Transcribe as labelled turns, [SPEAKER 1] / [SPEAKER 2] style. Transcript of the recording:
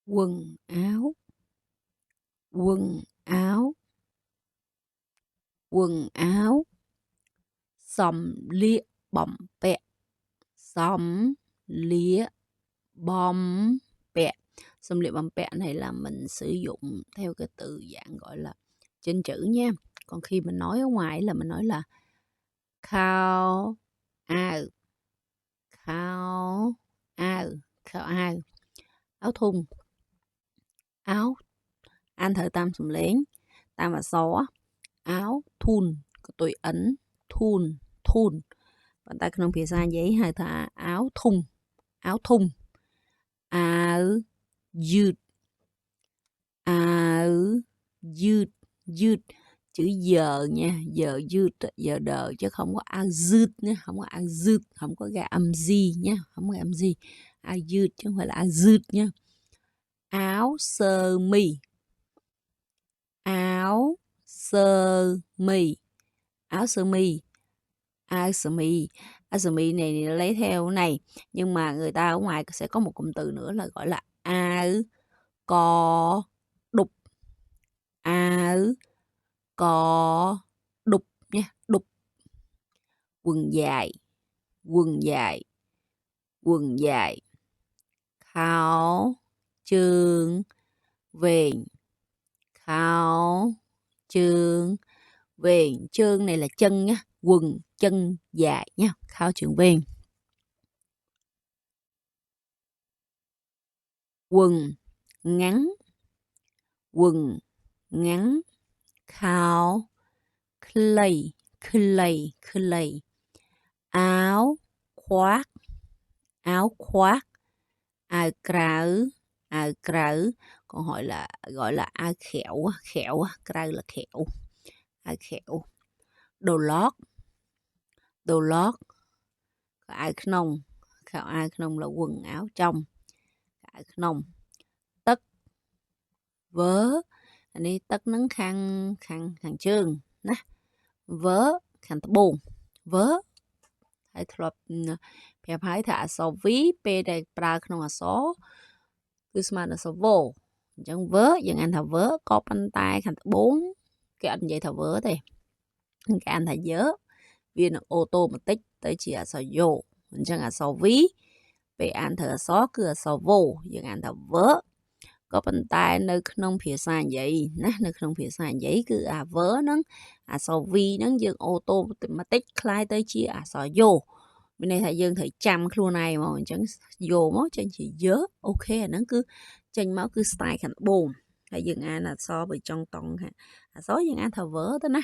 [SPEAKER 1] quần áo, quần áo, quần áo, sầm lịa bầm bẹ, sầm lịa bầm bẹ. Sầm lịa bầm bẹ này là mình sử dụng theo cái từ dạng gọi là trên chữ nha. Còn khi mình nói ở ngoài là mình nói là khao ao, khao ao, khao ao, áo thun, áo an thợ tam sầm lén, tam và xó, áo thun, tụi ấn thun, thun. Bạn ta không phía xa giấy hay thà áo thun, áo thun, áo dứt, áo dứt, dứt chữ giờ nha, giờ dứt, giờ đờ chứ không có áo dứt nhé, không có áo dứt, không có ga âm gì nhé, không có âm gì, áo dứt chứ không phải là áo dứt nhé. Áo sơ mi, áo sơ mi, áo sơ mi, áo sơ mi, áo sơ mi này lấy theo này, nhưng mà người ta ở ngoài sẽ có một cụm từ nữa là gọi là áo co đục, áo co đục nha, đục. Quần dài, quần dài, quần dài, khảo trường vền, khảo trường vền, chương này là chân nhá, quần chân dài nhá, khảo trường vền. Quần ngắn, quần ngắn, khảo clay, clay, clay. Áo khoác, áo khoác, áo krau, áo krau, còn gọi là áo khéo, khéo, krau là khéo, áo khéo. Đồ lót, đồ lót, áo nông, áo nông là quần áo trong, áo nông. Tất, vớ, anh đi tất nắng khăn khăn chương, nè, vớ khăn bồn, vớ. Hãy thọp phép hãy thả số ví bê đầy pra không là số cứ mà là số vô chẳng vớ chẳng anh thả vớ có bàn tay khăn 4 cái anh vậy thả vớ thì cái anh thả dớ viên ô tô một tích tới chỉ là số vô chẳng là số ví bê anh thả số cứ là số vô chẳng anh thả vớ có bàn tay nơi không phía xa vậy nè nơi không phía xa vậy cứ vớ nó số vi nó dừng ô tô mà tích khai tới chỉ số vô bên này thầy dương thầy chăm luôn này mà chẳng vô máu chân chỉ dớ ok nó cứ chân máu cứ style khẳng bồn thầy dương là so với trong tông hả số dương thờ vỡ đó nè